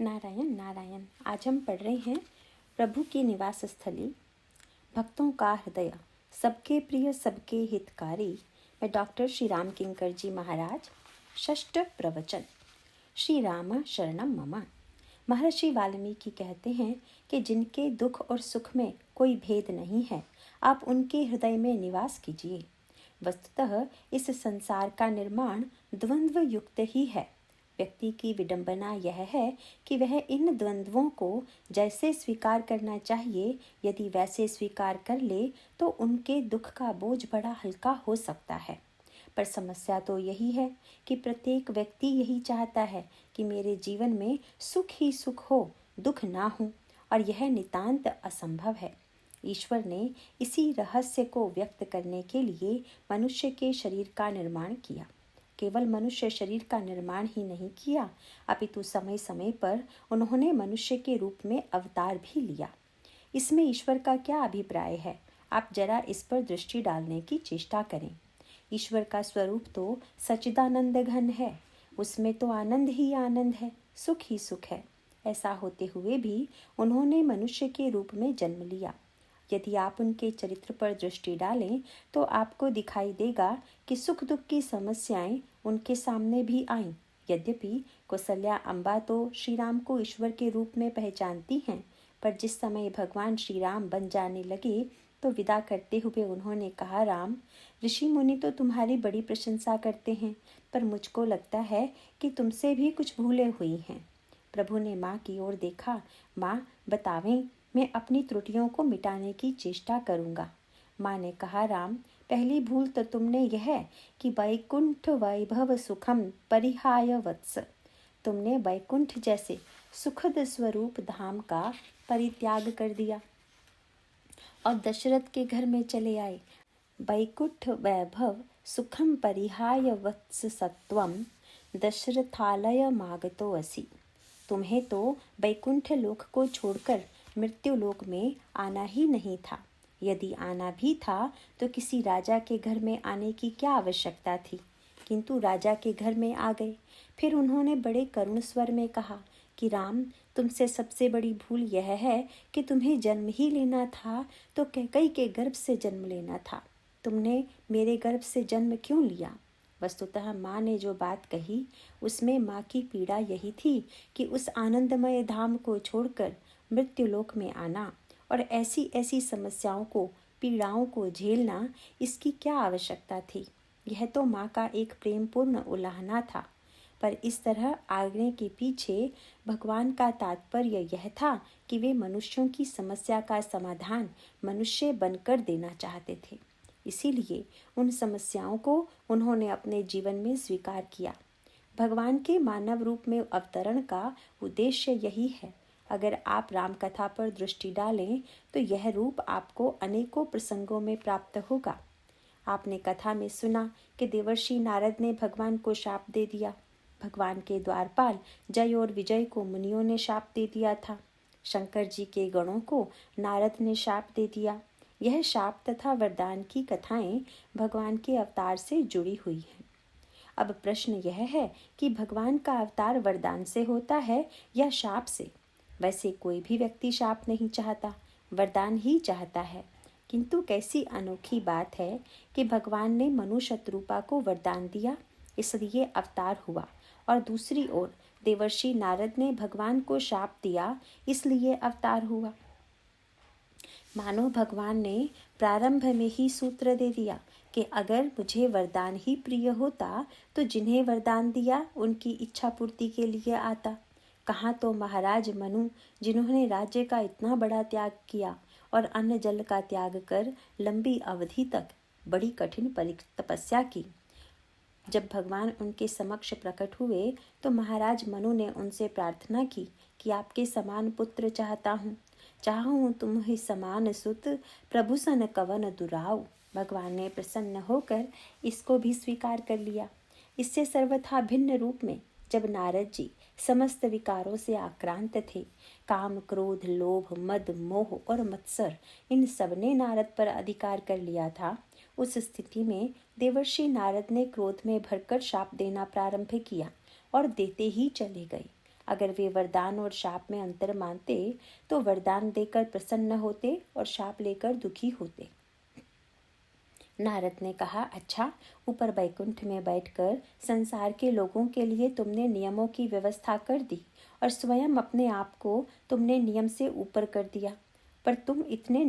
नारायण नारायण। आज हम पढ़ रहे हैं प्रभु की निवास स्थली, भक्तों का हृदय, सबके प्रिय सबके हितकारी में डॉक्टर श्री राम किंकर जी महाराज। षष्ठ प्रवचन। श्री राम शरणम मम। महर्षि वाल्मीकि कहते हैं कि जिनके दुख और सुख में कोई भेद नहीं है, आप उनके हृदय में निवास कीजिए। वस्तुतः इस संसार का निर्माण द्वंद्व युक्त ही है। व्यक्ति की विडंबना यह है कि वह इन द्वंद्वों को जैसे स्वीकार करना चाहिए, यदि वैसे स्वीकार कर ले तो उनके दुख का बोझ बड़ा हल्का हो सकता है। पर समस्या तो यही है कि प्रत्येक व्यक्ति यही चाहता है कि मेरे जीवन में सुख ही सुख हो, दुख ना हो, और यह नितांत असंभव है। ईश्वर ने इसी रहस्य को व्यक्त करने के लिए मनुष्य के शरीर का निर्माण किया। केवल मनुष्य शरीर का निर्माण ही नहीं किया, अपितु समय समय पर उन्होंने मनुष्य के रूप में अवतार भी लिया। इसमें ईश्वर का क्या अभिप्राय है, आप जरा इस पर दृष्टि डालने की चेष्टा करें। ईश्वर का स्वरूप तो सच्चिदानंद घन है, उसमें तो आनंद ही आनंद है, सुख ही सुख है। ऐसा होते हुए भी उन्होंने मनुष्य के रूप में जन्म लिया। यदि आप उनके चरित्र पर दृष्टि डालें तो आपको दिखाई देगा कि सुख दुख की समस्याएं उनके सामने भी आईं। यद्यपि कौसल्या अम्बा तो श्री राम को ईश्वर के रूप में पहचानती हैं, पर जिस समय भगवान श्री राम बन जाने लगे तो विदा करते हुए उन्होंने कहा, राम, ऋषि मुनि तो तुम्हारी बड़ी प्रशंसा करते हैं, पर मुझको लगता है कि तुमसे भी कुछ भूलें हुई हैं। प्रभु ने माँ की ओर देखा। माँ, बतावें, मैं अपनी त्रुटियों को मिटाने की चेष्टा करूँगा। माँ ने कहा, राम, पहली भूल तो तुमने यह कि वैकुंठ वैभव सुखम परिहाय वत्स, तुमने वैकुंठ जैसे सुखद स्वरूप धाम का परित्याग कर दिया और दशरथ के घर में चले आए। वैकुंठ वैभव सुखम परिहाय वत्स सत्वम दशरथालय मागतो असि। तुम्हें तो वैकुंठ लोक को छोड़कर मृत्यु लोक में आना ही नहीं था। यदि आना भी था तो किसी राजा के घर में आने की क्या आवश्यकता थी, किंतु राजा के घर में आ गए। फिर उन्होंने बड़े करुण स्वर में कहा कि राम, तुमसे सबसे बड़ी भूल यह है कि तुम्हें जन्म ही लेना था तो कैकई के गर्भ से जन्म लेना था। तुमने मेरे गर्भ से जन्म क्यों लिया? वस्तुतः माँ ने जो बात कही उसमें माँ की पीड़ा यही थी कि उस आनंदमय धाम को छोड़कर मृत्युलोक में आना और ऐसी ऐसी समस्याओं को, पीड़ाओं को झेलना, इसकी क्या आवश्यकता थी। यह तो माँ का एक प्रेमपूर्ण उलाहना था। पर इस तरह आगने के पीछे भगवान का तात्पर्य यह था कि वे मनुष्यों की समस्या का समाधान मनुष्य बनकर देना चाहते थे। इसीलिए उन समस्याओं को उन्होंने अपने जीवन में स्वीकार किया। भगवान के मानव रूप में अवतरण का उद्देश्य यही है। अगर आप राम कथा पर दृष्टि डालें तो यह रूप आपको अनेकों प्रसंगों में प्राप्त होगा। आपने कथा में सुना कि देवर्षि नारद ने भगवान को शाप दे दिया। भगवान के द्वारपाल जय और विजय को मुनियों ने शाप दे दिया था। शंकर जी के गणों को नारद ने शाप दे दिया। यह शाप तथा वरदान की कथाएं भगवान के अवतार से जुड़ी हुई हैं। अब प्रश्न यह है कि भगवान का अवतार वरदान से होता है या शाप से? वैसे कोई भी व्यक्ति शाप नहीं चाहता, वरदान ही चाहता है। किंतु कैसी अनोखी बात है कि भगवान ने मनु शत्रुपा को वरदान दिया, इसलिए अवतार हुआ, और दूसरी ओर देवर्षि नारद ने भगवान को शाप दिया, इसलिए अवतार हुआ। मानो भगवान ने प्रारंभ में ही सूत्र दे दिया कि अगर मुझे वरदान ही प्रिय होता तो जिन्हें वरदान दिया उनकी इच्छा पूर्ति के लिए आता। कहाँ तो महाराज मनु, जिन्होंने राज्य का इतना बड़ा त्याग किया और अन्न जल का त्याग कर लंबी अवधि तक बड़ी कठिन तपस्या की। जब भगवान उनके समक्ष प्रकट हुए तो महाराज मनु ने उनसे प्रार्थना की कि आपके समान पुत्र चाहता हूँ, चाहूँ तुम्हें समान सुत, प्रभु सन कवन दुराऊ। भगवान ने प्रसन्न होकर इसको भी स्वीकार कर लिया। इससे सर्वथा भिन्न रूप में जब नारद जी समस्त विकारों से आक्रांत थे, काम, क्रोध, लोभ, मद, मोह और मत्सर, इन सब ने नारद पर अधिकार कर लिया था। उस स्थिति में देवर्षि नारद ने क्रोध में भरकर शाप देना प्रारंभ किया और देते ही चले गए। अगर वे वरदान और शाप में अंतर मानते तो वरदान देकर प्रसन्न होते और शाप लेकर दुखी होते। नारद ने कहा, अच्छा, ऊपर बैकुंठ में बैठकर संसार के लोगों के लिए तुमने नियमों की व्यवस्था कर दी और स्वयं अपने आप को तुमने नियम से ऊपर कर दिया, पर तुम इतने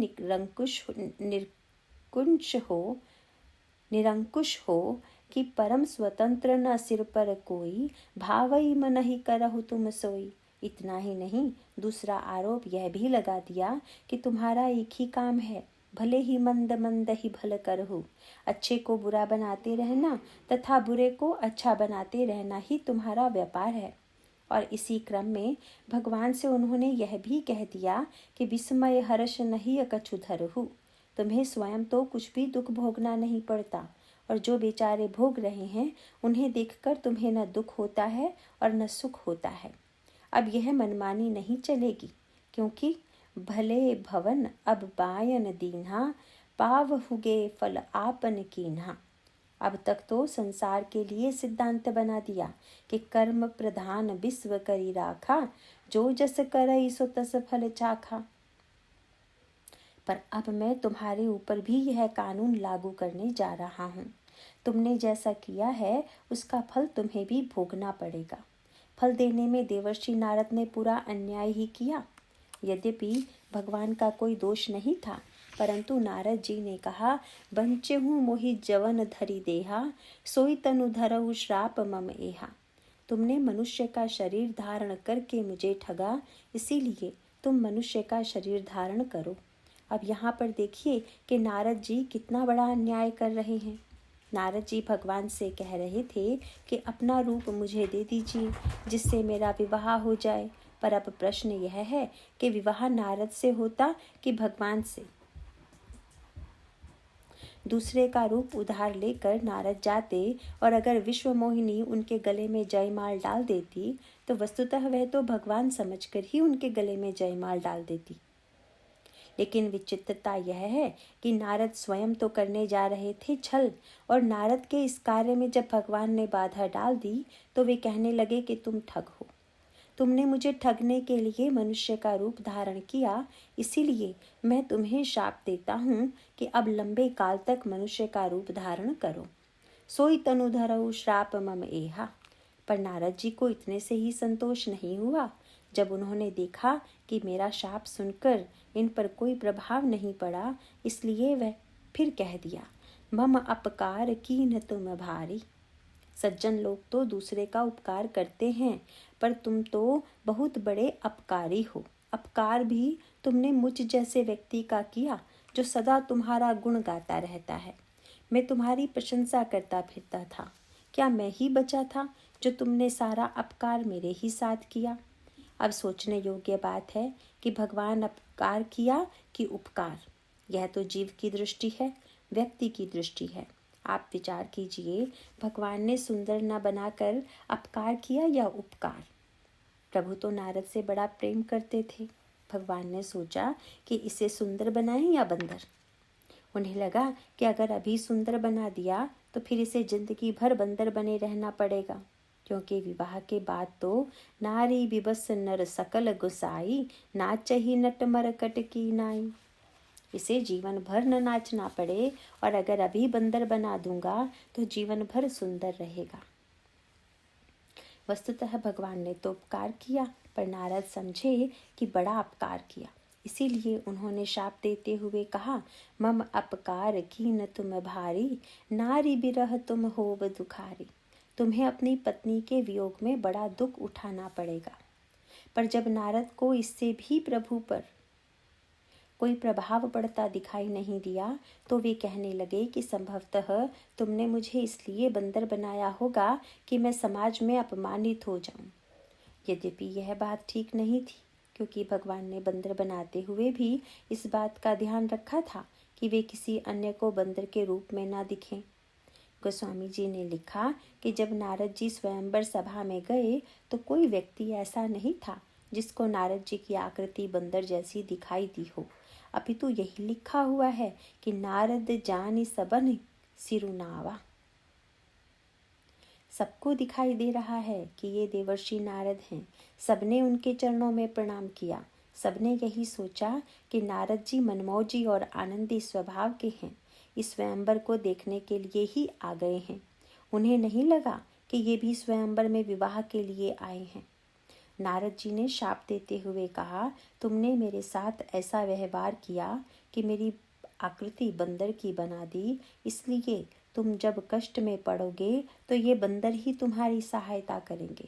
निरंकुश हो कि परम स्वतंत्र न सिर पर कोई, भावई मन ही करहु तुम सोई। इतना ही नहीं, दूसरा आरोप यह भी लगा दिया कि तुम्हारा एक ही काम है, भले ही मंद मंद ही भल करहु। अच्छे को बुरा बनाते रहना तथा बुरे को अच्छा बनाते रहना ही तुम्हारा व्यापार है। और इसी क्रम में भगवान से उन्होंने यह भी कह दिया कि विस्मय हर्ष नहीं कछु धरहु। तुम्हें स्वयं तो कुछ भी दुख भोगना नहीं पड़ता, और जो बेचारे भोग रहे हैं उन्हें देखकर तुम्हें न दुख होता है और न सुख होता है। अब यह मनमानी नहीं चलेगी, क्योंकि भले भवन अब बायन दीन्हा, पावहुगे फल आपन कीन्हा। अब तक तो संसार के लिए सिद्धांत बना दिया कि कर्म प्रधान विश्व करी राखा, जो जस करई सो तस फल चाखा। पर अब मैं तुम्हारे ऊपर भी यह कानून लागू करने जा रहा हूँ। तुमने जैसा किया है उसका फल तुम्हें भी भोगना पड़ेगा। फल देने में देवर्षि नारद ने पूरा अन्याय ही किया। यद्यपि भगवान का कोई दोष नहीं था, परंतु नारद जी ने कहा, बंचहु मोहि जवन धरि देहा, सोई तनु धरहु श्राप मम एहा। तुमने मनुष्य का शरीर धारण करके मुझे ठगा, इसीलिए तुम मनुष्य का शरीर धारण करो। अब यहाँ पर देखिए कि नारद जी कितना बड़ा अन्याय कर रहे हैं। नारद जी भगवान से कह रहे थे कि अपना रूप मुझे दे दीजिए जिससे मेरा विवाह हो जाए। पर अब प्रश्न यह है कि विवाह नारद से होता कि भगवान से। दूसरे का रूप उधार लेकर नारद जाते और अगर विश्व मोहिनी उनके गले में जयमाल डाल देती तो वस्तुतः वह तो भगवान समझकर ही उनके गले में जयमाल डाल देती। लेकिन विचित्रता यह है कि नारद स्वयं तो करने जा रहे थे छल, और नारद के इस कार्य में जब भगवान ने बाधा डाल दी तो वे कहने लगे कि तुम ठग हो। तुमने मुझे ठगने के लिए मनुष्य का रूप धारण किया, इसीलिए मैं तुम्हें शाप देता हूँ कि अब लंबे काल तक मनुष्य का रूप धारण करो। सोई तनु धरऊ श्राप मम एहा। पर नारद जी को इतने से ही संतोष नहीं हुआ। जब उन्होंने देखा कि मेरा शाप सुनकर इन पर कोई प्रभाव नहीं पड़ा, इसलिए वह फिर कह दिया, मम अपकार कीन तुम भारी। सज्जन लोग तो दूसरे का उपकार करते हैं, पर तुम तो बहुत बड़े अपकारी हो। अपकार भी तुमने मुझ जैसे व्यक्ति का किया जो सदा तुम्हारा गुण गाता रहता है। मैं तुम्हारी प्रशंसा करता फिरता था। क्या मैं ही बचा था जो तुमने सारा अपकार मेरे ही साथ किया? अब सोचने योग्य बात है कि भगवान अपकार किया कि उपकार। यह तो जीव की दृष्टि है, व्यक्ति की दृष्टि है। आप विचार कीजिए, भगवान ने सुंदर न बनाकर अपकार किया या उपकार? प्रभु तो नारद से बड़ा प्रेम करते थे। भगवान ने सोचा कि इसे सुंदर बनाएं या बंदर। उन्हें लगा कि अगर अभी सुंदर बना दिया तो फिर इसे जिंदगी भर बंदर बने रहना पड़ेगा, क्योंकि विवाह के बाद तो नारी बिबस नर सकल गुसाई, नाचही नट मरकट की नाई। इसे जीवन भर न नाचना पड़े, और अगर अभी बंदर बना दूंगा तो जीवन भर सुंदर रहेगा। वस्तुतः भगवान ने तो उपकार किया, पर नारद समझे कि बड़ा अपकार किया। इसीलिए उन्होंने शाप देते हुए कहा, मम अपकार कीन तुम भारी, नारी बिरह तुम होब दुखारी। तुम्हें अपनी पत्नी के वियोग में बड़ा दुख उठाना पड़ेगा। पर जब नारद को इससे भी प्रभु पर कोई प्रभाव पड़ता दिखाई नहीं दिया तो वे कहने लगे कि संभवतः तुमने मुझे इसलिए बंदर बनाया होगा कि मैं समाज में अपमानित हो जाऊं। यद्यपि यह बात ठीक नहीं थी, क्योंकि भगवान ने बंदर बनाते हुए भी इस बात का ध्यान रखा था कि वे किसी अन्य को बंदर के रूप में ना दिखें। गोस्वामी जी ने लिखा कि जब नारद जी स्वयंवर सभा में गए तो कोई व्यक्ति ऐसा नहीं था जिसको नारद जी की आकृति बंदर जैसी दिखाई दी हो, अपितु यही लिखा हुआ है कि नारद जानि सबन सिरुनावा। सबको दिखाई दे रहा है कि ये देवर्षि नारद हैं। सबने उनके चरणों में प्रणाम किया। सबने यही सोचा कि नारद जी मनमौजी और आनंदी स्वभाव के हैं, इस स्वयंवर को देखने के लिए ही आ गए हैं। उन्हें नहीं लगा कि ये भी स्वयंवर में विवाह के लिए आए हैं। नारद जी ने शाप देते हुए कहा, तुमने मेरे साथ ऐसा व्यवहार किया कि मेरी आकृति बंदर की बना दी, इसलिए तुम जब कष्ट में पड़ोगे तो ये बंदर ही तुम्हारी सहायता करेंगे।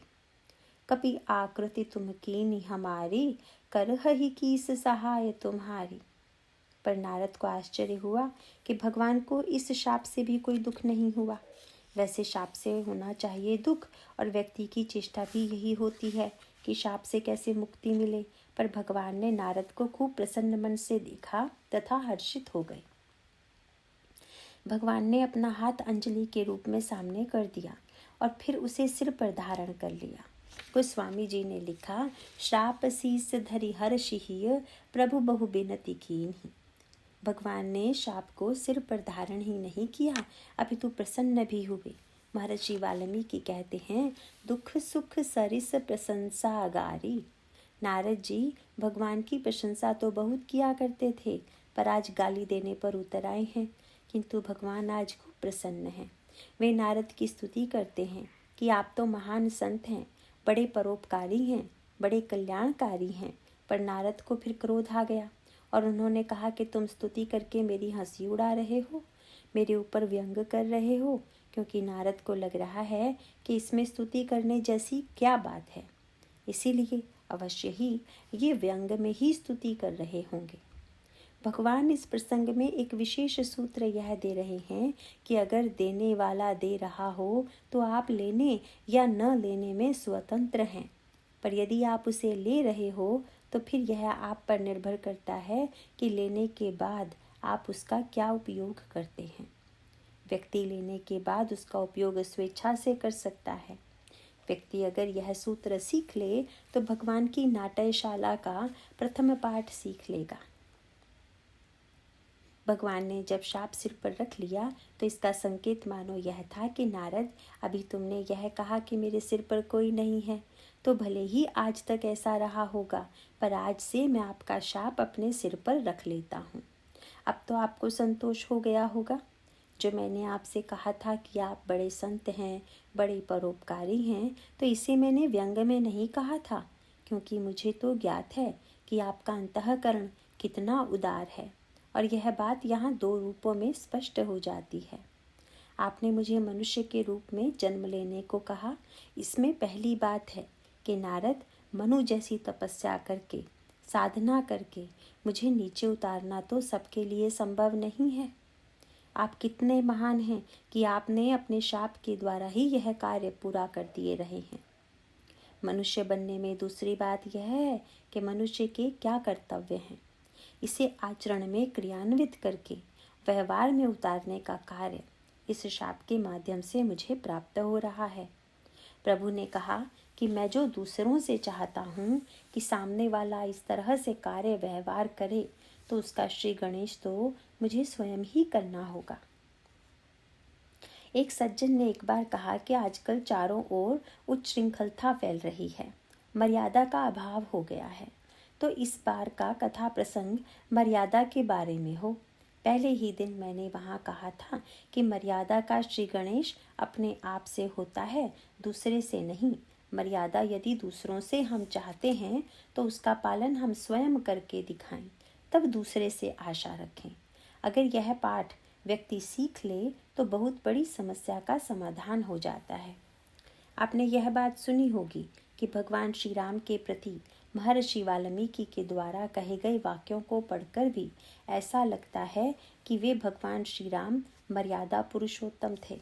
कभी आकृति तुम कीनी हमारी, करहि कीस सहाय तुम्हारी। पर नारद को आश्चर्य हुआ कि भगवान को इस शाप से भी कोई दुख नहीं हुआ। वैसे शाप से होना चाहिए दुख, और व्यक्ति की चेष्टा भी यही होती है कि शाप से कैसे मुक्ति मिले। पर भगवान ने नारद को खूब प्रसन्न मन से देखा तथा हर्षित हो गए। भगवान ने अपना हाथ अंजलि के रूप में सामने कर दिया और फिर उसे सिर पर धारण कर लिया। गोस्वामी जी ने लिखा, श्राप शीस धरि हर्षिहि, प्रभु बहु बिनती कीन्हि। भगवान ने शाप को सिर पर धारण ही नहीं किया, अपितु प्रसन्न भी हुए। महर्षि वाल्मीकि कहते हैं, दुख सुख सरिस प्रशंसा गारी। नारद जी भगवान की प्रशंसा तो बहुत किया करते थे, पर आज गाली देने पर उतर आए हैं। किंतु भगवान आज खूब प्रसन्न हैं। वे नारद की स्तुति करते हैं कि आप तो महान संत हैं, बड़े परोपकारी हैं, बड़े कल्याणकारी हैं। पर नारद को फिर क्रोध आ गया और उन्होंने कहा कि तुम स्तुति करके मेरी हंसी उड़ा रहे हो, मेरे ऊपर व्यंग कर रहे हो। क्योंकि नारद को लग रहा है कि इसमें स्तुति करने जैसी क्या बात है, इसीलिए अवश्य ही ये व्यंग में ही स्तुति कर रहे होंगे। भगवान इस प्रसंग में एक विशेष सूत्र यह दे रहे हैं कि अगर देने वाला दे रहा हो तो आप लेने या न लेने में स्वतंत्र हैं, पर यदि आप उसे ले रहे हो तो फिर यह आप पर निर्भर करता है कि लेने के बाद आप उसका क्या उपयोग करते हैं। व्यक्ति लेने के बाद उसका उपयोग स्वेच्छा से कर सकता है। व्यक्ति अगर यह सूत्र सीख ले तो भगवान की नाट्यशाला का प्रथम पाठ सीख लेगा। भगवान ने जब शाप सिर पर रख लिया तो इसका संकेत मानो यह था कि नारद, अभी तुमने यह कहा कि मेरे सिर पर कोई नहीं है, तो भले ही आज तक ऐसा रहा होगा, पर आज से मैं आपका शाप अपने सिर पर रख लेता हूँ। अब तो आपको संतोष हो गया होगा। जो मैंने आपसे कहा था कि आप बड़े संत हैं, बड़े परोपकारी हैं, तो इसे मैंने व्यंग में नहीं कहा था, क्योंकि मुझे तो ज्ञात है कि आपका अंतःकरण कितना उदार है। और यह बात यहाँ दो रूपों में स्पष्ट हो जाती है। आपने मुझे मनुष्य के रूप में जन्म लेने को कहा। इसमें पहली बात है कि नारद, मनु जैसी तपस्या करके, साधना करके मुझे नीचे उतारना तो सबके लिए संभव नहीं है। आप कितने महान हैं कि आपने अपने शाप के द्वारा ही यह कार्य पूरा कर दिए रहे हैं। मनुष्य बनने में दूसरी बात यह है कि मनुष्य के क्या कर्तव्य हैं, इसे आचरण में क्रियान्वित करके व्यवहार में उतारने का कार्य इस शाप के माध्यम से मुझे प्राप्त हो रहा है। प्रभु ने कहा कि मैं जो दूसरों से चाहता हूँ कि सामने वाला इस तरह से कार्य व्यवहार करे, तो उसका श्री गणेश तो मुझे स्वयं ही करना होगा। एक सज्जन ने एक बार कहा कि आजकल चारों ओर उच्छृंखलता फैल रही है, मर्यादा का अभाव हो गया है। तो इस बार का कथा प्रसंग मर्यादा के बारे में हो। पहले ही दिन मैंने वहाँ कहा था कि मर्यादा का श्री गणेश अपने आप से होता है, दूसरे से नहीं। मर्यादा यदि दूसरों से हम चाहते हैं तो उसका पालन हम स्वयं करके दिखाएं, तब दूसरे से आशा रखें। अगर यह पाठ व्यक्ति सीख ले तो बहुत बड़ी समस्या का समाधान हो जाता है। आपने यह बात सुनी होगी कि भगवान श्री राम के प्रति महर्षि वाल्मीकि के द्वारा कहे गए वाक्यों को पढ़कर भी ऐसा लगता है कि वे भगवान श्री राम मर्यादा पुरुषोत्तम थे।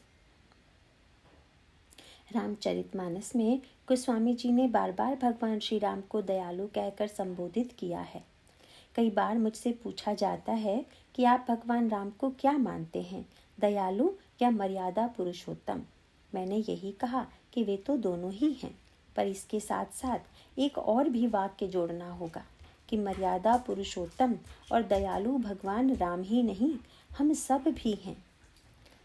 रामचरितमानस में गोस्वामी जी ने बार बार भगवान श्री राम को दयालु कहकर संबोधित किया है। कई बार मुझसे पूछा जाता है कि आप भगवान राम को क्या मानते हैं, दयालु या मर्यादा पुरुषोत्तम। मैंने यही कहा कि वे तो दोनों ही हैं, पर इसके साथ साथ एक और भी वाक्य जोड़ना होगा कि मर्यादा पुरुषोत्तम और दयालु भगवान राम ही नहीं, हम सब भी हैं।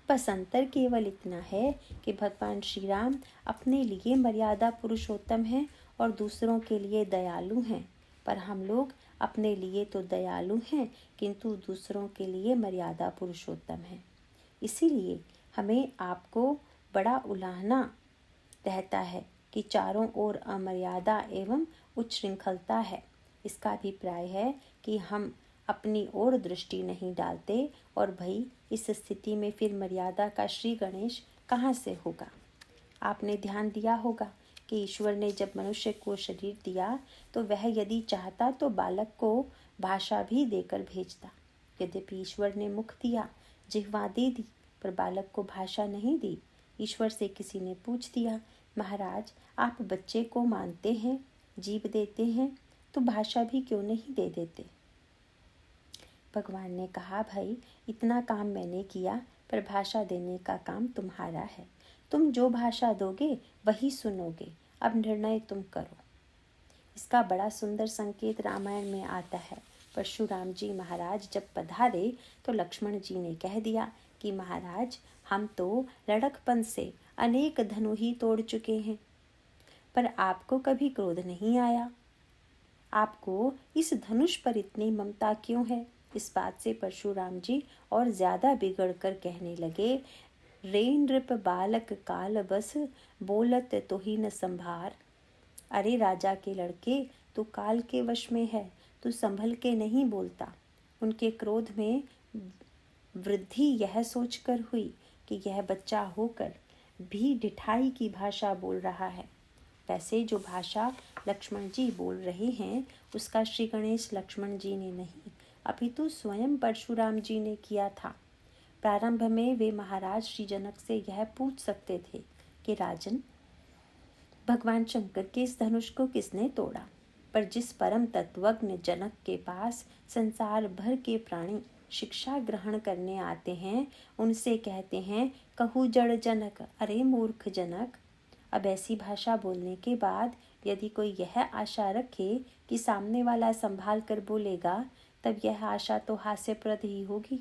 बस अंतर केवल इतना है कि भगवान श्री राम अपने लिए मर्यादा पुरुषोत्तम हैं और दूसरों के लिए दयालु हैं, पर हम लोग अपने लिए तो दयालु हैं किंतु दूसरों के लिए मर्यादा पुरुषोत्तम हैं। इसीलिए हमें आपको बड़ा उलाहना रहता है कि चारों ओर अमर्यादा एवं उच्छृंखलता है। इसका अभिप्राय है कि हम अपनी ओर दृष्टि नहीं डालते और भाई इस स्थिति में फिर मर्यादा का श्री गणेश कहाँ से होगा। आपने ध्यान दिया होगा कि ईश्वर ने जब मनुष्य को शरीर दिया तो वह यदि चाहता तो बालक को भाषा भी देकर भेजता। यद्यपि ईश्वर ने मुख दिया, जिह्वा दे दी, पर बालक को भाषा नहीं दी। ईश्वर से किसी ने पूछ दिया, महाराज आप बच्चे को मानते हैं, जीभ देते हैं, तो भाषा भी क्यों नहीं दे देते। भगवान ने कहा, भाई इतना काम मैंने किया, पर भाषा देने का काम तुम्हारा है। तुम जो भाषा दोगे वही सुनोगे, अब निर्णय तुम करो। इसका बड़ा सुंदर संकेत रामायण में आता है। परशुराम जी महाराज जब पधारे तो लक्ष्मण जी ने कह दिया कि महाराज हम तो लड़कपन से अनेक धनु ही तोड़ चुके हैं, पर आपको कभी क्रोध नहीं आया। आपको इस धनुष पर इतनी ममता क्यों है। इस बात से परशुराम जी और ज्यादा बिगड़ कर कहने लगे, रे नृप बालक काल बस बोलत तो ही न संभार। अरे राजा के लड़के, तू काल के वश में है, तू संभल के नहीं बोलता। उनके क्रोध में वृद्धि यह सोचकर हुई कि यह बच्चा होकर भी ढिठाई की भाषा बोल रहा है। वैसे जो भाषा लक्ष्मण जी बोल रहे हैं उसका श्री गणेश लक्ष्मण जी ने नहीं, अपितु स्वयं परशुराम जी ने किया था। प्रारंभ में वे महाराज श्री जनक से यह पूछ सकते थे कि राजन, भगवान शंकर के इस धनुष को किसने तोड़ा। पर जिस परम तत्वज्ञ जनक के पास संसार भर के प्राणी शिक्षा ग्रहण करने आते हैं, उनसे कहते हैं, कहू जड़ जनक, अरे मूर्ख जनक। अब ऐसी भाषा बोलने के बाद यदि कोई यह आशा रखे कि सामने वाला संभाल कर बोलेगा, तब यह आशा तो हास्यप्रद ही होगी।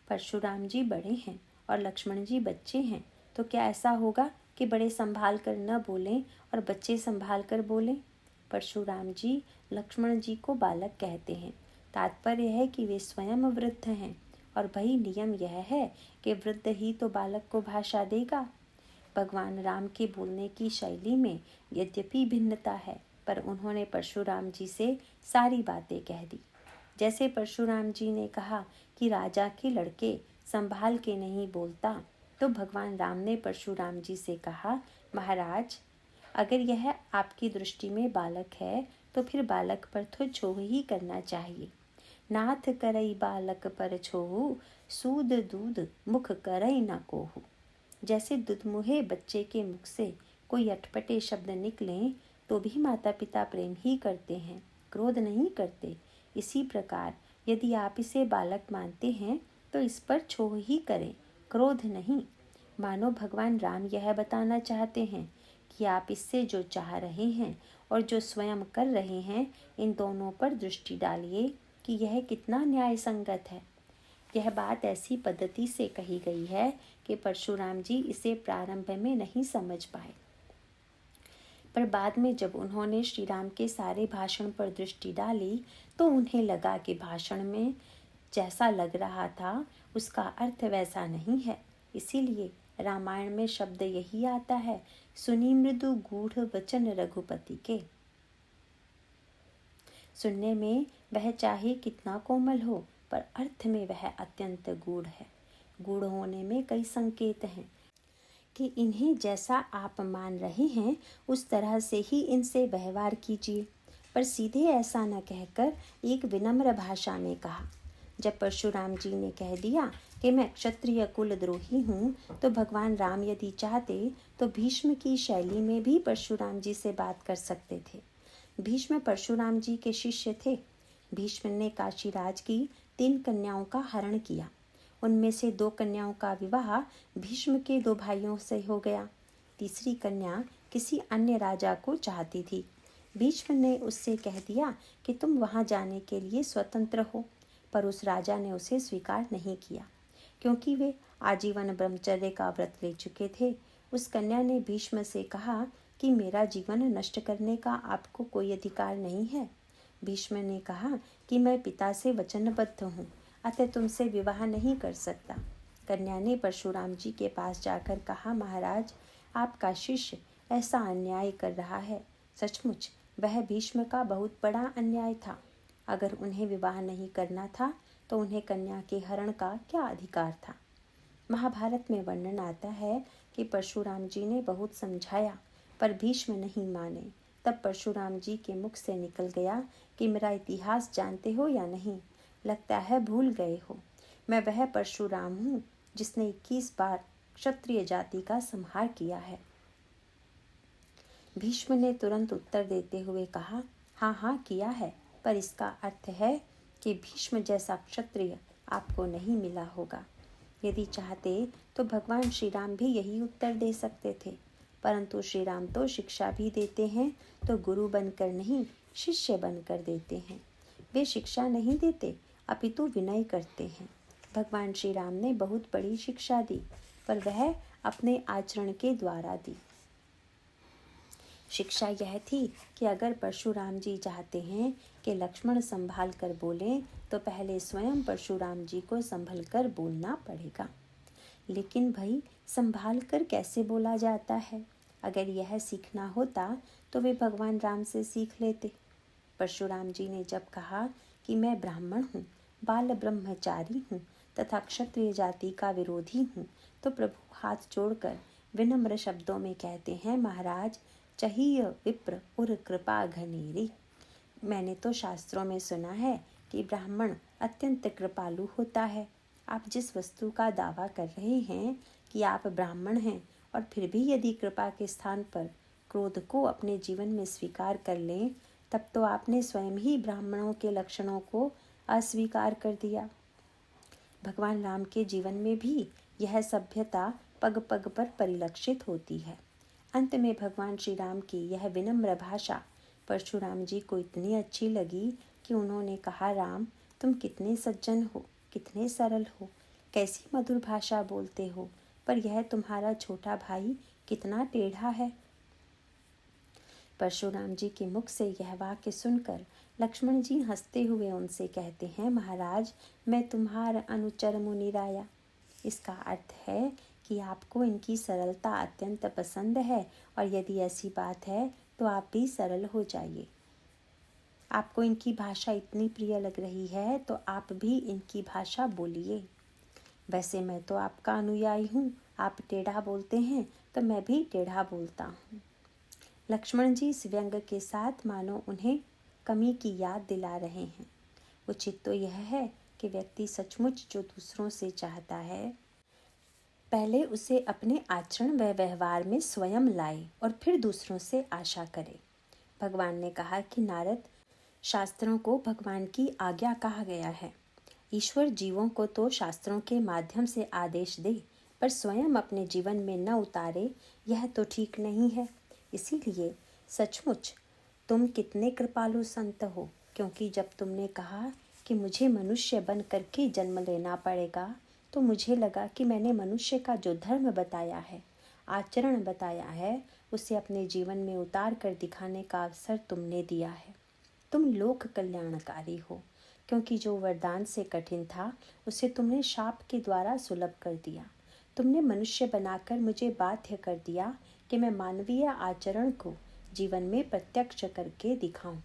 परशुराम जी बड़े हैं और लक्ष्मण जी बच्चे हैं, तो क्या ऐसा होगा कि बड़े संभाल कर न बोलें और बच्चे संभाल कर बोलें। परशुराम जी लक्ष्मण जी को बालक कहते हैं। तात्पर्य है कि वे स्वयं वृद्ध हैं और भाई नियम यह है कि वृद्ध ही तो बालक को भाषा देगा। भगवान राम के बोलने की शैली में यद्यपि भिन्नता है, पर उन्होंने परशुराम जी से सारी बातें कह दी। जैसे परशुराम जी ने कहा कि राजा के लड़के संभाल के नहीं बोलता, तो भगवान राम ने परशुराम जी से कहा, महाराज अगर यह आपकी दृष्टि में बालक है तो फिर बालक पर तो छोह ही करना चाहिए। नाथ करई बालक पर छोहू, सूद दूध मुख करई न कोहू। जैसे दुधमुहे बच्चे के मुख से कोई अटपटे शब्द निकलें तो भी माता पिता प्रेम ही करते हैं, क्रोध नहीं करते। इसी प्रकार यदि आप इसे बालक मानते हैं तो इस पर छोह ही करें, क्रोध नहीं। मानो भगवान राम यह बताना चाहते हैं कि आप इससे जो चाह रहे हैं और जो स्वयं कर रहे हैं, इन दोनों पर दृष्टि डालिए कि यह कितना न्याय संगत है। यह बात ऐसी पद्धति से कही गई है कि परशुराम जी इसे प्रारंभ में नहीं समझ पाए, पर बाद में जब उन्होंने श्री राम के सारे भाषण पर दृष्टि डाली तो उन्हें लगा कि भाषण में जैसा लग रहा था उसका अर्थ वैसा नहीं है। इसीलिए रामायण में शब्द यही आता है, सुनी मृदु गूढ़ वचन रघुपति के। सुनने में वह चाहे कितना कोमल हो, पर अर्थ में वह अत्यंत गूढ़ है। गूढ़ होने में कई संकेत हैं कि इन्हें जैसा आप मान रहे हैं उस तरह से ही इनसे व्यवहार कीजिए, पर सीधे ऐसा न कहकर एक विनम्र भाषा में कहा। जब परशुराम जी ने कह दिया कि मैं क्षत्रिय कुल द्रोही हूँ, तो भगवान राम यदि चाहते तो भीष्म की शैली में भी परशुराम जी से बात कर सकते थे। भीष्म परशुराम जी के शिष्य थे। भीष्म ने काशीराज की 3 कन्याओं का हरण किया। उनमें से 2 कन्याओं का विवाह भीष्म के 2 भाइयों से हो गया। तीसरी कन्या किसी अन्य राजा को चाहती थी। भीष्म ने उससे कह दिया कि तुम वहां जाने के लिए स्वतंत्र हो, पर उस राजा ने उसे स्वीकार नहीं किया, क्योंकि वे आजीवन ब्रह्मचर्य का व्रत ले चुके थे। उस कन्या ने भीष्म से कहा कि मेरा जीवन नष्ट करने का आपको कोई अधिकार नहीं है। भीष्म ने कहा कि मैं पिता से वचनबद्ध हूँ, अतः तुमसे विवाह नहीं कर सकता। कन्या ने परशुराम जी के पास जाकर कहा, महाराज, आपका शिष्य ऐसा अन्याय कर रहा है। सचमुच वह भीष्म का बहुत बड़ा अन्याय था। अगर उन्हें विवाह नहीं करना था तो उन्हें कन्या के हरण का क्या अधिकार था। महाभारत में वर्णन आता है कि परशुराम जी ने बहुत समझाया पर भीष्म नहीं माने। तब परशुराम जी के मुख से निकल गया कि मेरा इतिहास जानते हो या नहीं? लगता है भूल गए हो। मैं वह परशुराम हूँ जिसने 21 बार क्षत्रिय जाति का संहार किया है। भीष्म ने तुरंत उत्तर देते हुए कहा, हाँ हाँ किया है, पर इसका अर्थ है कि भीष्म जैसा क्षत्रिय आपको नहीं मिला होगा। यदि चाहते तो भगवान श्री राम भी यही उत्तर दे सकते थे, परंतु श्री राम तो शिक्षा भी देते हैं तो गुरु बनकर नहीं, शिष्य बनकर देते हैं। वे शिक्षा नहीं देते अपितु विनय करते हैं। भगवान श्री राम ने बहुत बड़ी शिक्षा दी, पर वह अपने आचरण के द्वारा दी। शिक्षा यह थी कि अगर परशुराम जी चाहते हैं कि लक्ष्मण संभाल कर बोलें तो पहले स्वयं परशुराम जी को संभल कर बोलना पड़ेगा। लेकिन भाई, संभाल कर कैसे बोला जाता है? अगर यह सीखना होता तो वे भगवान राम से सीख लेते। परशुराम जी ने जब कहा कि मैं ब्राह्मण हूँ, बाल ब्रह्मचारी हूँ तथा क्षत्रिय जाति का विरोधी हूँ, तो प्रभु हाथ जोड़कर विनम्र शब्दों में कहते हैं, महाराज, चाहिए विप्र उर कृपा घनेरी। मैंने तो शास्त्रों में सुना है कि ब्राह्मण अत्यंत कृपालु होता है। आप जिस वस्तु का दावा कर रहे हैं कि आप ब्राह्मण हैं और फिर भी यदि कृपा के स्थान पर क्रोध को अपने जीवन में स्वीकार कर लें, तब तो आपने स्वयं ही ब्राह्मणों के लक्षणों को अस्वीकार कर दिया। भगवान राम के जीवन में भी यह सभ्यता पग पग पर परिलक्षित होती है। अंत में भगवान श्री राम की यह विनम्र भाषा परशुराम जी को इतनी अच्छी लगी कि उन्होंने कहा, राम, तुम कितने सज्जन हो, कितने सरल हो, कैसी मधुर भाषा बोलते हो, पर यह तुम्हारा छोटा भाई कितना टेढ़ा है। परशुराम जी के मुख से यह वाक्य सुनकर लक्ष्मण जी हंसते हुए उनसे कहते हैं, महाराज, मैं तुम्हारा अनुचर मुनिराया। इसका अर्थ है कि आपको इनकी सरलता अत्यंत पसंद है और यदि ऐसी बात है तो आप भी सरल हो जाइए। आपको इनकी भाषा इतनी प्रिय लग रही है तो आप भी इनकी भाषा बोलिए। वैसे मैं तो आपका अनुयायी हूँ, आप टेढ़ा बोलते हैं तो मैं भी टेढ़ा बोलता हूँ। लक्ष्मण जी इस व्यंग के साथ मानो उन्हें कमी की याद दिला रहे हैं। उचित तो यह है कि व्यक्ति सचमुच जो दूसरों से चाहता है, पहले उसे अपने आचरण व व्यवहार में स्वयं लाए और फिर दूसरों से आशा करे। भगवान ने कहा कि नारद, शास्त्रों को भगवान की आज्ञा कहा गया है। ईश्वर जीवों को तो शास्त्रों के माध्यम से आदेश दे, पर स्वयं अपने जीवन में न उतारे, यह तो ठीक नहीं है। इसीलिए सचमुच तुम कितने कृपालु संत हो, क्योंकि जब तुमने कहा कि मुझे मनुष्य बन करके जन्म लेना पड़ेगा, तो मुझे लगा कि मैंने मनुष्य का जो धर्म बताया है, आचरण बताया है, उसे अपने जीवन में उतार कर दिखाने का अवसर तुमने दिया है। तुम लोक कल्याणकारी हो, क्योंकि जो वरदान से कठिन था उसे तुमने शाप के द्वारा सुलभ कर दिया। तुमने मनुष्य बनाकर मुझे बाध्य कर दिया कि मैं मानवीय आचरण को जीवन में प्रत्यक्ष करके दिखाऊं।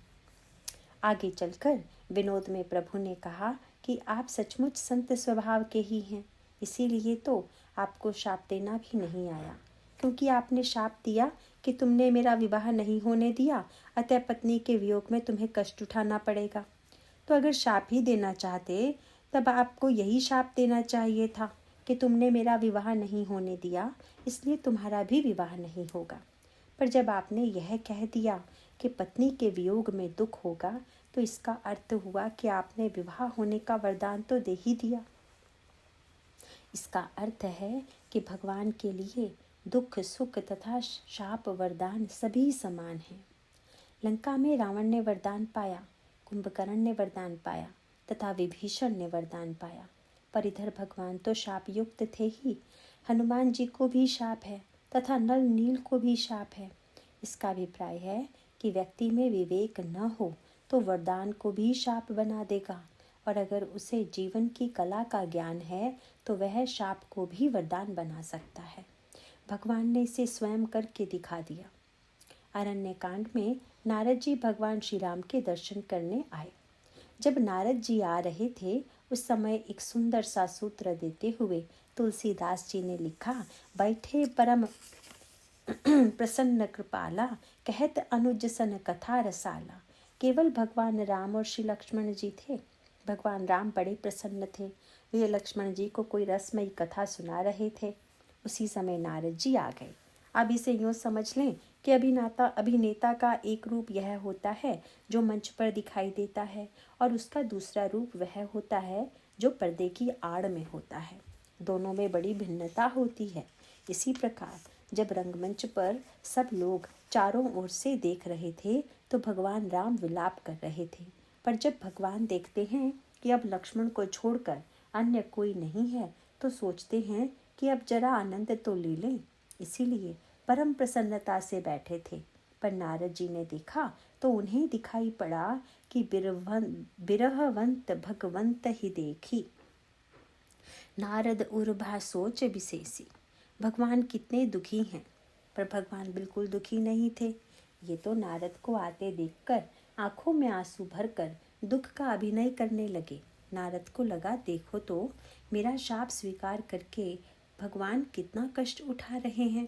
आगे चलकर विनोद में प्रभु ने कहा कि आप सचमुच संत स्वभाव के ही हैं, इसीलिए तो आपको शाप देना भी नहीं आया, क्योंकि आपने शाप दिया कि तुमने मेरा विवाह नहीं होने दिया, अतः पत्नी के वियोग में तुम्हें कष्ट उठाना पड़ेगा। तो अगर शाप ही देना चाहते तब आपको यही शाप देना चाहिए था कि तुमने मेरा विवाह नहीं होने दिया, इसलिए तुम्हारा भी विवाह नहीं होगा। पर जब आपने यह कह दिया कि पत्नी के वियोग में दुख होगा, तो इसका अर्थ हुआ कि आपने विवाह होने का वरदान तो दे ही दिया। इसका अर्थ है कि भगवान के लिए दुख, सुख तथा शाप, वरदान सभी समान हैं। लंका में रावण ने वरदान पाया, कुंभकर्ण ने वरदान पाया तथा विभीषण ने वरदान पाया, पर इधर भगवान तो शाप युक्त थे ही। हनुमान जी को भी शाप है तथा नल नील को भी शाप है। इसका अभिप्राय है कि व्यक्ति में विवेक न हो तो वरदान को भी शाप बना देगा, और अगर उसे जीवन की कला का ज्ञान है तो वह शाप को भी वरदान बना सकता है। भगवान ने इसे स्वयं करके दिखा दिया। अरण्य कांड में नारद जी भगवान श्री राम के दर्शन करने आए। जब नारद जी आ रहे थे उस समय एक सुंदर सा सूत्र देते हुए तुलसीदास जी ने लिखा, बैठे परम प्रसन्न कृपाला, कहत अनुज सन कथा रसाला। केवल भगवान राम और श्री लक्ष्मण जी थे। भगवान राम बड़े प्रसन्न थे। वे लक्ष्मण जी को कोई रसमयी कथा सुना रहे थे। उसी समय नारद जी आ गए। अब इसे यूँ समझ लें कि अभिनेता का एक रूप यह होता है जो मंच पर दिखाई देता है, और उसका दूसरा रूप वह होता है जो पर्दे की आड़ में होता है। दोनों में बड़ी भिन्नता होती है। इसी प्रकार जब रंगमंच पर सब लोग चारों ओर से देख रहे थे तो भगवान राम विलाप कर रहे थे, पर जब भगवान देखते हैं कि अब लक्ष्मण को छोड़कर अन्य कोई नहीं है तो सोचते हैं कि अब जरा आनंद तो ले लें। इसीलिए परम प्रसन्नता से बैठे थे। पर नारद जी ने देखा तो उन्हें दिखाई पड़ा कि बिरहवंत भगवंत ही देखी, नारद उर्भा सोच विशेषी। भगवान कितने दुखी हैं, पर भगवान बिल्कुल दुखी नहीं थे। ये तो नारद को आते देखकर आंखों में आंसू भरकर दुख का अभिनय करने लगे। नारद को लगा, देखो तो मेरा शाप स्वीकार करके भगवान कितना कष्ट उठा रहे हैं।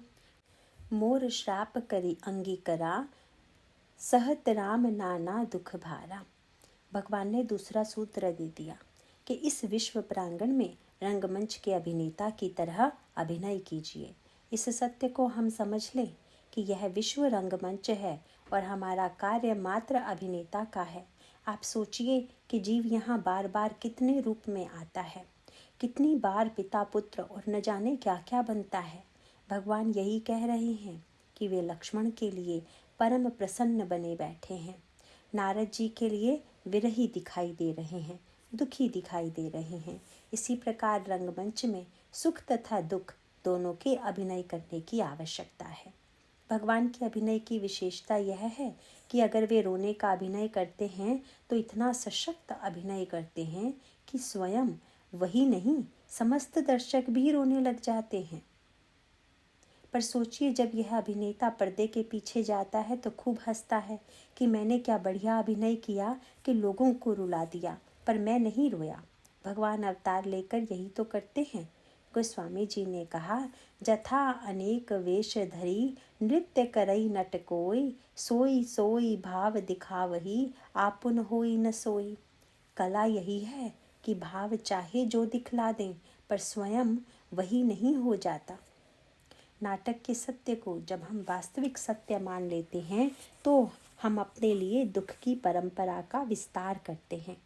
मोर श्राप करी अंगीकरा, सहत राम नाना दुख भारा। भगवान ने दूसरा सूत्र दे दिया कि इस विश्व प्रांगण में रंगमंच के अभिनेता की तरह अभिनय कीजिए। इस सत्य को हम समझ लें कि यह विश्व रंगमंच है और हमारा कार्य मात्र अभिनेता का है। आप सोचिए कि जीव यहाँ बार बार कितने रूप में आता है, कितनी बार पिता पुत्र और न जाने क्या क्या बनता है। भगवान यही कह रहे हैं कि वे लक्ष्मण के लिए परम प्रसन्न बने बैठे हैं। नारद जी के लिए विरही दिखाई दे रहे हैं, दुखी दिखाई दे रहे हैं। इसी प्रकार रंगमंच में सुख तथा दुख दोनों के अभिनय करने की आवश्यकता है। भगवान के अभिनय की विशेषता यह है कि अगर वे रोने का अभिनय करते हैं तो इतना सशक्त अभिनय करते हैं कि स्वयं वही नहीं, समस्त दर्शक भी रोने लग जाते हैं। पर सोचिए, जब यह अभिनेता पर्दे के पीछे जाता है तो खूब हंसता है कि मैंने क्या बढ़िया अभिनय किया कि लोगों को रुला दिया, पर मैं नहीं रोया। भगवान अवतार लेकर यही तो करते हैं। गोस्वामी जी ने कहा, जथा अनेक वेश धरी, नृत्य करई नट कोई, सोई सोई भाव दिखावही, आपुन होई न सोई। कला यही है कि भाव चाहे जो दिखला दें, पर स्वयं वही नहीं हो जाता। नाटक के सत्य को जब हम वास्तविक सत्य मान लेते हैं तो हम अपने लिए दुख की परंपरा का विस्तार करते हैं।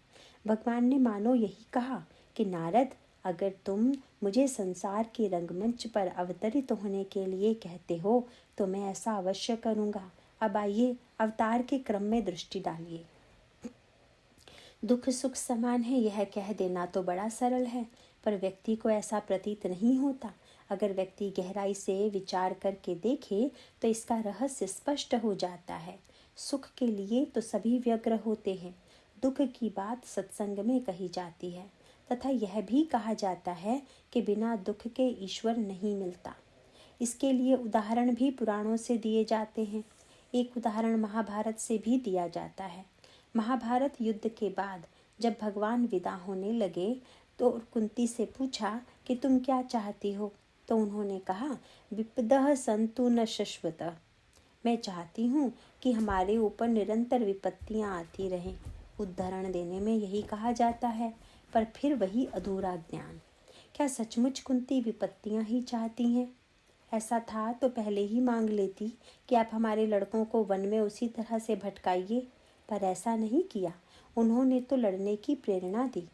भगवान ने मानो यही कहा कि नारद, अगर तुम मुझे संसार के रंगमंच पर अवतरित होने के लिए कहते हो तो मैं ऐसा अवश्य करूँगा। अब आइए अवतार के क्रम में दृष्टि डालिए। दुख सुख समान है यह कह देना तो बड़ा सरल है, पर व्यक्ति को ऐसा प्रतीत नहीं होता। अगर व्यक्ति गहराई से विचार करके देखे तो इसका रहस्य स्पष्ट हो जाता है। सुख के लिए तो सभी व्यग्र होते हैं। दुख की बात सत्संग में कही जाती है तथा यह भी कहा जाता है कि बिना दुख के ईश्वर नहीं मिलता। इसके लिए उदाहरण भी पुराणों से दिए जाते हैं। एक उदाहरण महाभारत से भी दिया जाता है। महाभारत युद्ध के बाद जब भगवान विदा होने लगे तो कुंती से पूछा कि तुम क्या चाहती हो, तो उन्होंने कहा, विपदः सन्तु न शाश्वतः। मैं चाहती हूँ कि हमारे ऊपर निरंतर विपत्तियाँ आती रहें। उदाहरण देने में यही कहा जाता है, पर फिर वही अधूरा ज्ञान। क्या सचमुच कुंती विपत्तियाँ ही चाहती हैं? ऐसा था तो पहले ही मांग लेती कि आप हमारे लड़कों को वन में उसी तरह से भटकाइए, पर ऐसा नहीं किया। उन्होंने तो लड़ने की प्रेरणा दी,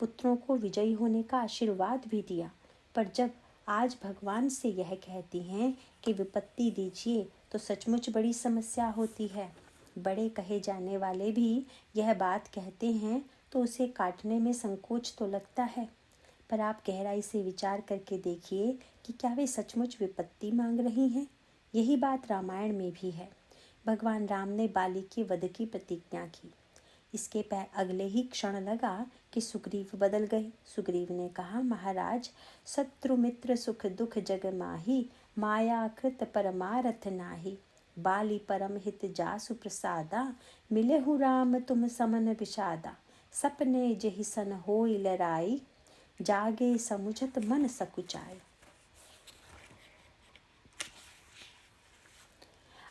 पुत्रों को विजयी होने का आशीर्वाद भी दिया। पर जब आज भगवान से यह कहती हैं कि विपत्ति दीजिए तो सचमुच बड़ी समस्या होती है। बड़े कहे जाने वाले भी यह बात कहते हैं तो उसे काटने में संकोच तो लगता है। पर आप गहराई से विचार करके देखिए कि क्या वे सचमुच विपत्ति मांग रही हैं। यही बात रामायण में भी है। भगवान राम ने बाली के वध की प्रतिज्ञा की। इसके अगले ही क्षण लगा कि सुग्रीव बदल गए। सुग्रीव ने कहा, महाराज, शत्रु मित्र सुख दुख जग माही, माया कृत परमारथ नाही। बाली परम हित जासु प्रसादा, मिले हूँ राम तुम समन विषादा। सपने जेहि सन होई लराई, जागे समुझत मन सकुचाई।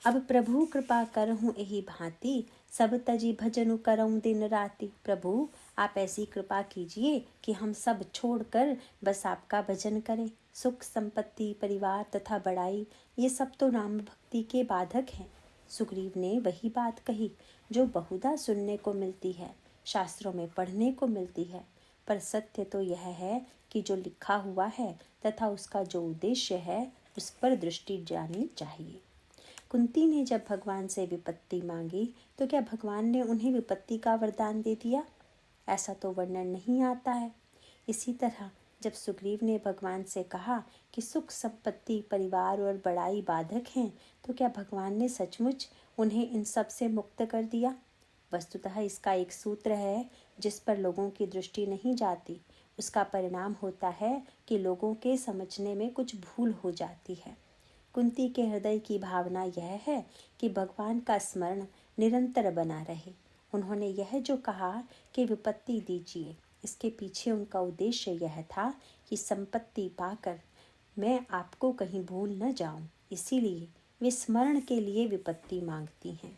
अब प्रभु कृपा करहूँ एहि भांति, सब तजी भजनु करऊँ दिन राति। प्रभु आप ऐसी कृपा कीजिए कि हम सब छोड़कर बस आपका भजन करें। सुख संपत्ति परिवार तथा बड़ाई ये सब तो राम भक्ति के बाधक हैं। सुग्रीव ने वही बात कही जो बहुधा सुनने को मिलती है, शास्त्रों में पढ़ने को मिलती है, पर सत्य तो यह है कि जो लिखा हुआ है तथा उसका जो उद्देश्य है उस पर दृष्टि जानी चाहिए। कुंती ने जब भगवान से विपत्ति मांगी तो क्या भगवान ने उन्हें विपत्ति का वरदान दे दिया? ऐसा तो वर्णन नहीं आता है। इसी तरह जब सुग्रीव ने भगवान से कहा कि सुख संपत्ति परिवार और बड़ाई बाधक हैं, तो क्या भगवान ने सचमुच उन्हें इन सब से मुक्त कर दिया? वस्तुतः इसका एक सूत्र है जिस पर लोगों की दृष्टि नहीं जाती। उसका परिणाम होता है कि लोगों के समझने में कुछ भूल हो जाती है। कुंती के हृदय की भावना यह है कि भगवान का स्मरण निरंतर बना रहे। उन्होंने यह जो कहा कि विपत्ति दीजिए, इसके पीछे उनका उद्देश्य यह था कि संपत्ति पाकर मैं आपको कहीं भूल न जाऊं, इसीलिए वे स्मरण के लिए विपत्ति मांगती हैं।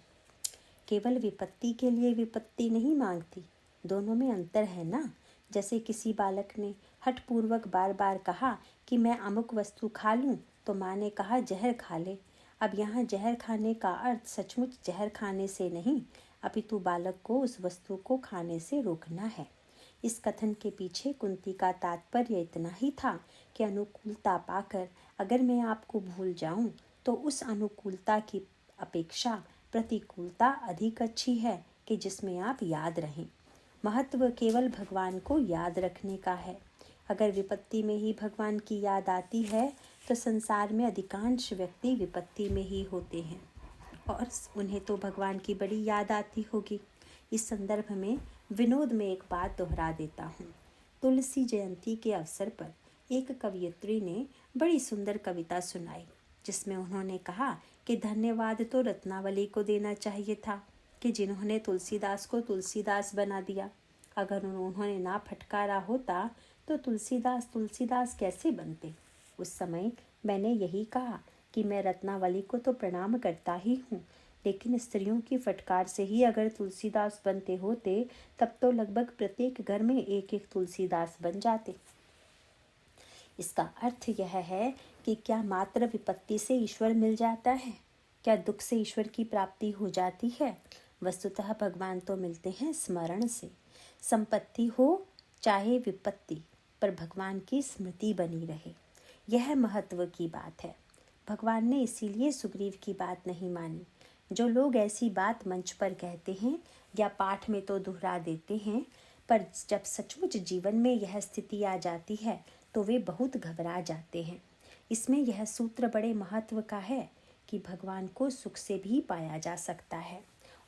केवल विपत्ति के लिए विपत्ति नहीं मांगती, दोनों में अंतर है ना। जैसे किसी बालक ने हठपूर्वक बार बार कहा कि मैं अमुक वस्तु खा लूं, तो माँ ने कहा जहर खा ले। अब यहाँ जहर खाने का अर्थ सचमुच जहर खाने से नहीं, अपितु बालक को उस वस्तु को खाने से रोकना है। इस कथन के पीछे कुंती का तात्पर्य इतना ही था कि अनुकूलता पाकर अगर मैं आपको भूल जाऊं, तो उस अनुकूलता की अपेक्षा प्रतिकूलता अधिक अच्छी है कि जिसमें आप याद रहें। महत्व केवल भगवान को याद रखने का है। अगर विपत्ति में ही भगवान की याद आती है तो संसार में अधिकांश व्यक्ति विपत्ति में ही होते हैं और उन्हें तो भगवान की बड़ी याद आती होगी। इस संदर्भ में विनोद में एक बात दोहरा देता हूँ। तुलसी जयंती के अवसर पर एक कवयित्री ने बड़ी सुंदर कविता सुनाई, जिसमें उन्होंने कहा कि धन्यवाद तो रत्नावली को देना चाहिए था कि जिन्होंने तुलसीदास को तुलसीदास बना दिया। अगर उन्होंने ना फटकारा होता तो तुलसीदास तुलसीदास कैसे बनते। उस समय मैंने यही कहा कि मैं रत्नावली को तो प्रणाम करता ही हूँ, लेकिन स्त्रियों की फटकार से ही अगर तुलसीदास बनते होते तब तो लगभग प्रत्येक घर में एक एक तुलसीदास बन जाते। इसका अर्थ यह है कि क्या मात्र विपत्ति से ईश्वर मिल जाता है? क्या दुख से ईश्वर की प्राप्ति हो जाती है? वस्तुतः भगवान तो मिलते हैं स्मरण से। संपत्ति हो चाहे विपत्ति, पर भगवान की स्मृति बनी रहे, यह महत्व की बात है। भगवान ने इसीलिए सुग्रीव की बात नहीं मानी। जो लोग ऐसी बात मंच पर कहते हैं या पाठ में तो दोहरा देते हैं, पर जब सचमुच जीवन में यह स्थिति आ जाती है तो वे बहुत घबरा जाते हैं। इसमें यह सूत्र बड़े महत्व का है कि भगवान को सुख से भी पाया जा सकता है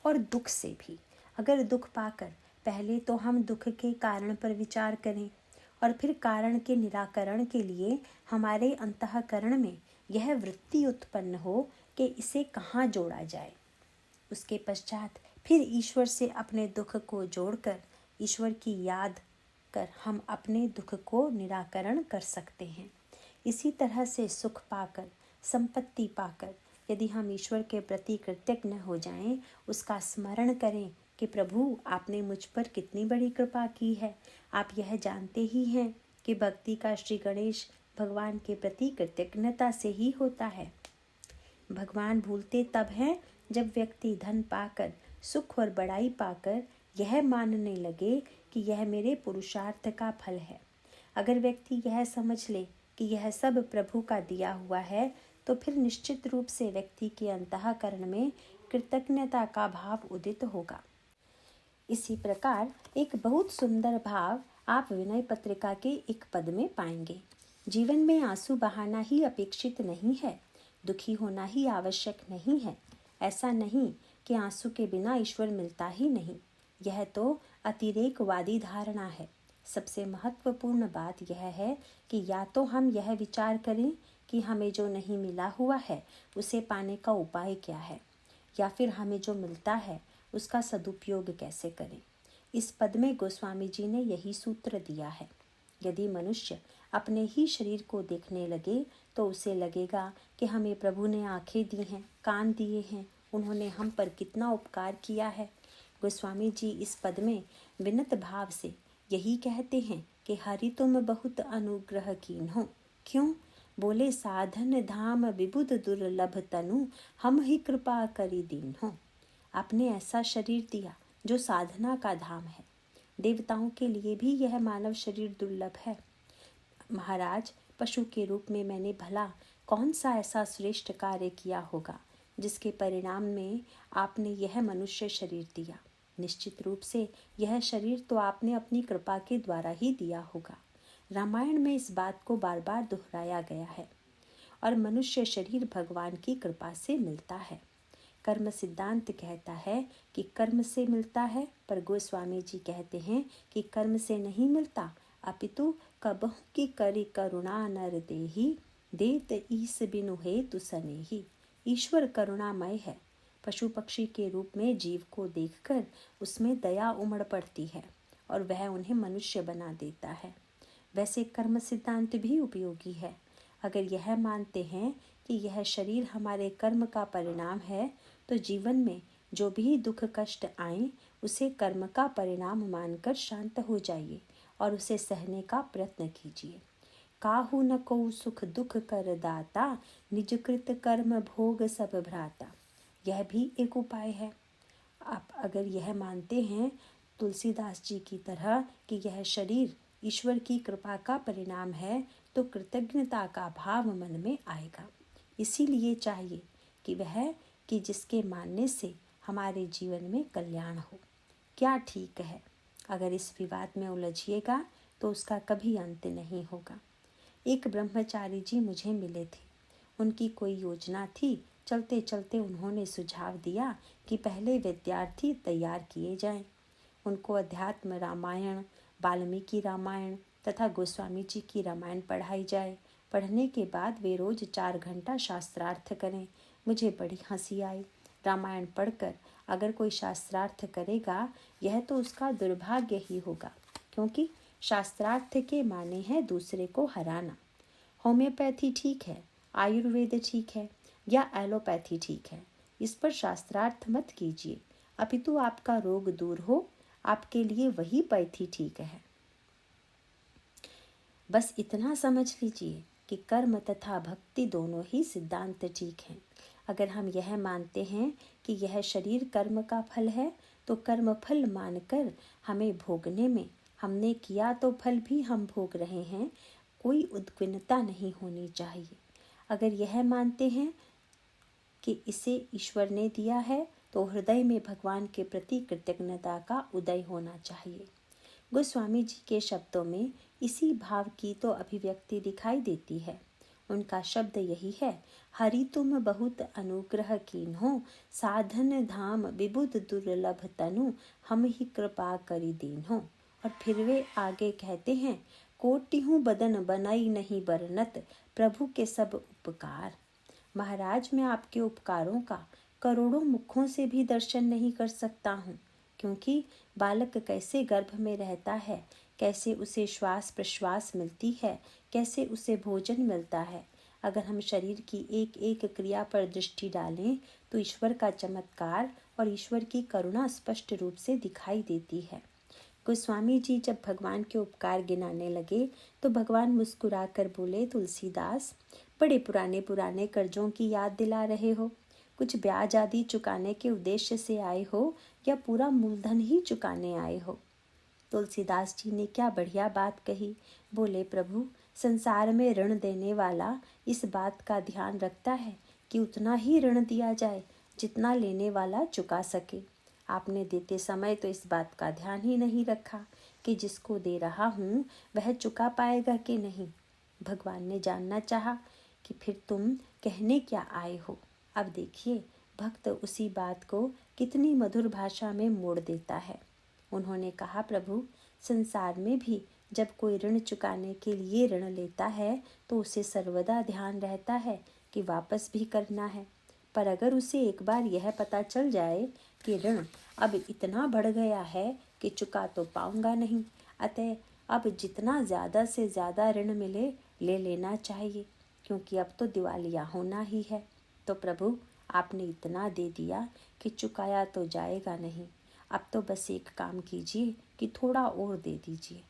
और दुख से भी। अगर दुख पाकर पहले तो हम दुख के कारण पर विचार करें और फिर कारण के निराकरण के लिए हमारे अंतःकरण में यह वृत्ति उत्पन्न हो कि इसे कहाँ जोड़ा जाए। उसके पश्चात फिर ईश्वर से अपने दुख को जोड़कर ईश्वर की याद कर हम अपने दुख को निराकरण कर सकते हैं। इसी तरह से सुख पाकर, संपत्ति पाकर यदि हम ईश्वर के प्रति कृतज्ञ हो जाएं, उसका स्मरण करें कि प्रभु आपने मुझ पर कितनी बड़ी कृपा की है। आप यह जानते ही हैं कि भक्ति का श्री गणेश भगवान के प्रति कृतज्ञता से ही होता है। भगवान भूलते तब हैं जब व्यक्ति धन पाकर, सुख और बड़ाई पाकर यह मानने लगे कि यह मेरे पुरुषार्थ का फल है। अगर व्यक्ति यह समझ ले कि यह सब प्रभु का दिया हुआ है, तो फिर निश्चित रूप से व्यक्ति के अंतःकरण में कृतज्ञता का भाव उदित होगा। इसी प्रकार एक बहुत सुंदर भाव आप विनय पत्रिका के एक पद में पाएंगे। जीवन में आंसू बहाना ही अपेक्षित नहीं है, दुखी होना ही आवश्यक नहीं है। ऐसा नहीं कि आंसू के बिना ईश्वर मिलता ही नहीं, यह तो अतिरेकवादी धारणा है। सबसे महत्वपूर्ण बात यह है कि या तो हम यह विचार करें कि हमें जो नहीं मिला हुआ है उसे पाने का उपाय क्या है, या फिर हमें जो मिलता है उसका सदुपयोग कैसे करें। इस पद में गोस्वामी जी ने यही सूत्र दिया है। यदि मनुष्य अपने ही शरीर को देखने लगे तो उसे लगेगा कि हमें प्रभु ने आंखें दी हैं, कान दिए हैं, उन्होंने हम पर कितना उपकार किया है। गोस्वामी जी इस पद में विनत भाव से यही कहते हैं कि हरि तुम बहुत अनुग्रह कीन हो। क्यों? बोले साधन धाम विबुध दुर्लभ तनु, हम ही कृपा करी दीन हो। आपने ऐसा शरीर दिया जो साधना का धाम है। देवताओं के लिए भी यह मानव शरीर दुर्लभ है। महाराज, पशु के रूप में मैंने भला कौन सा ऐसा श्रेष्ठ कार्य किया होगा जिसके परिणाम में आपने यह मनुष्य शरीर दिया। निश्चित रूप से यह शरीर तो आपने अपनी कृपा के द्वारा ही दिया होगा। रामायण में इस बात को बार बार दोहराया गया है। और मनुष्य शरीर भगवान की कृपा से मिलता है। कर्म सिद्धांत कहता है कि कर्म से मिलता है, पर गोस्वामी जी कहते हैं कि कर्म से नहीं मिलता, अपितु कबहु की करी करुणा नर देही, देत ईस बिनु हेतु सनेही। ईश्वर करुणामय है। पशु पक्षी के रूप में जीव को देखकर उसमें दया उमड़ पड़ती है और वह उन्हें मनुष्य बना देता है। वैसे कर्म सिद्धांत भी उपयोगी है। अगर यह मानते हैं कि यह शरीर हमारे कर्म का परिणाम है, तो जीवन में जो भी दुख कष्ट आए उसे कर्म का परिणाम मानकर शांत हो जाइए और उसे सहने का प्रयत्न कीजिए। काहू न को सुख दुख कर दाता, निज कृत कर्म भोग सब भ्राता। यह भी एक उपाय है। आप अगर यह मानते हैं तुलसीदास जी की तरह कि यह शरीर ईश्वर की कृपा का परिणाम है, तो कृतज्ञता का भाव मन में आएगा। इसीलिए चाहिए कि जिसके मानने से हमारे जीवन में कल्याण हो। क्या ठीक है? अगर इस विवाद में उलझिएगा तो उसका कभी अंत नहीं होगा। एक ब्रह्मचारी जी मुझे मिले थे। उनकी कोई योजना थी। चलते चलते उन्होंने सुझाव दिया कि पहले विद्यार्थी तैयार किए जाएं। उनको अध्यात्म रामायण, वाल्मीकि रामायण तथा गोस्वामी जी की रामायण पढ़ाई जाए। पढ़ने के बाद वे रोज 4 घंटा शास्त्रार्थ करें। मुझे बड़ी हंसी आई। रामायण पढ़कर अगर कोई शास्त्रार्थ करेगा, यह तो उसका दुर्भाग्य ही होगा, क्योंकि शास्त्रार्थ के माने हैं दूसरे को हराना। होम्योपैथी ठीक है, आयुर्वेद ठीक है, या एलोपैथी ठीक है, इस पर शास्त्रार्थ मत कीजिए। अपितु आपका रोग दूर हो, आपके लिए वही पैथी ठीक है। बस इतना समझ लीजिए कि कर्म तथा भक्ति दोनों ही सिद्धांत ठीक हैं। अगर हम यह मानते हैं कि यह शरीर कर्म का फल है, तो कर्म फल मानकर हमें भोगने में, हमने किया तो फल भी हम भोग रहे हैं, कोई उद्विग्नता नहीं होनी चाहिए। अगर यह मानते हैं कि इसे ईश्वर ने दिया है, तो हृदय में भगवान के प्रति कृतज्ञता का उदय होना चाहिए। गोस्वामी जी के शब्दों में इसी भाव की तो अभिव्यक्ति दिखाई देती है। उनका शब्द यही है, हरि तुम बहुत अनुग्रह कीन हो, साधन धाम विबुध दुर्लभ तनु, हम ही कृपा करी दीन हो। और फिर वे आगे कहते हैं, कोटिहूँ बदन बनाई नहीं बरनत, प्रभु के सब उपकार। महाराज, मैं आपके उपकारों का करोड़ों मुखों से भी दर्शन नहीं कर सकता हूँ, क्योंकि बालक कैसे गर्भ में रहता है, कैसे उसे श्वास प्रश्वास मिलती है, कैसे उसे भोजन मिलता है। अगर हम शरीर की एक एक क्रिया पर दृष्टि डालें तो ईश्वर का चमत्कार और ईश्वर की करुणा स्पष्ट रूप से दिखाई देती है। गोस्वामी जी जब भगवान के उपकार गिनाने लगे तो भगवान मुस्कुराकर बोले, तुलसीदास, बड़े पुराने पुराने कर्जों की याद दिला रहे हो। कुछ ब्याज आदि चुकाने के उद्देश्य से आए हो या पूरा मूलधन ही चुकाने आए हो? तुलसीदास जी ने क्या बढ़िया बात कही। बोले, प्रभु, संसार में ऋण देने वाला इस बात का ध्यान रखता है कि उतना ही ऋण दिया जाए जितना लेने वाला चुका सके। आपने देते समय तो इस बात का ध्यान ही नहीं रखा कि जिसको दे रहा हूँ वह चुका पाएगा कि नहीं। भगवान ने जानना चाहा कि फिर तुम कहने क्या आए हो। अब देखिए भक्त उसी बात को कितनी मधुर भाषा में मोड़ देता है। उन्होंने कहा, प्रभु संसार में भी जब कोई ऋण चुकाने के लिए ऋण लेता है तो उसे सर्वदा ध्यान रहता है कि वापस भी करना है। पर अगर उसे एक बार यह पता चल जाए कि ऋण अब इतना बढ़ गया है कि चुका तो पाऊंगा नहीं, अतः अब जितना ज़्यादा से ज़्यादा ऋण मिले ले लेना चाहिए, क्योंकि अब तो दिवालिया होना ही है। तो प्रभु आपने इतना दे दिया कि चुकाया तो जाएगा नहीं। अब तो बस एक काम कीजिए कि थोड़ा और दे दीजिए।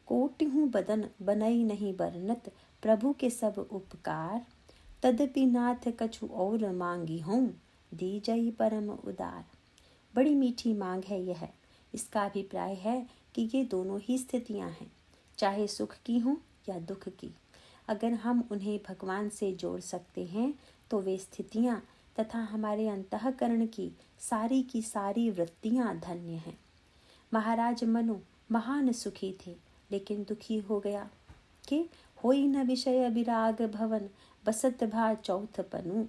कोटि हूँ बदन बनई नहीं बरनत, प्रभु के सब उपकार। तदपि नाथ कछु और मांगी हूँ, दी जई परम उदार। बड़ी मीठी मांग है यह। इसका अभिप्राय है कि ये दोनों ही स्थितियाँ हैं, चाहे सुख की हों या दुख की। अगर हम उन्हें भगवान से जोड़ सकते हैं तो वे स्थितियाँ तथा हमारे अंतःकरण की सारी वृत्तियाँ धन्य हैं। महाराज मनु महान सुखी थे, लेकिन दुखी हो गया कि होई न विषय विराग भवन, बसत भा चौथ पनु।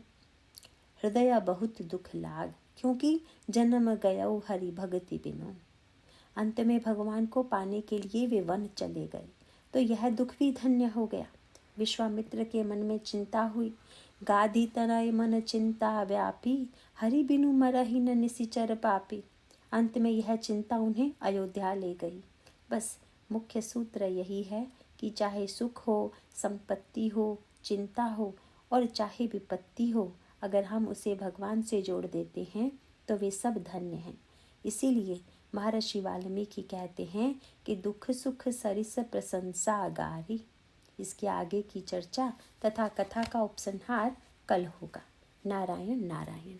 हृदय बहुत दुख लाग, क्योंकि जन्म गयो हरि भगति बिनु। अंत में भगवान को पाने के लिए वे वन चले गए, तो यह दुख भी धन्य हो गया। विश्वामित्र के मन में चिंता हुई, गाधी तनय मन चिंता व्यापी, हरि बिनु मरहि न निशिचर पापी। अंत में यह चिंता उन्हें अयोध्या ले गई। बस मुख्य सूत्र यही है कि चाहे सुख हो, संपत्ति हो, चिंता हो और चाहे विपत्ति हो, अगर हम उसे भगवान से जोड़ देते हैं तो वे सब धन्य हैं। इसीलिए महर्षि वाल्मीकि कहते हैं कि दुख सुख सरिस प्रशंसा गारी। इसके आगे की चर्चा तथा कथा का उपसंहार कल होगा। नारायण नारायण।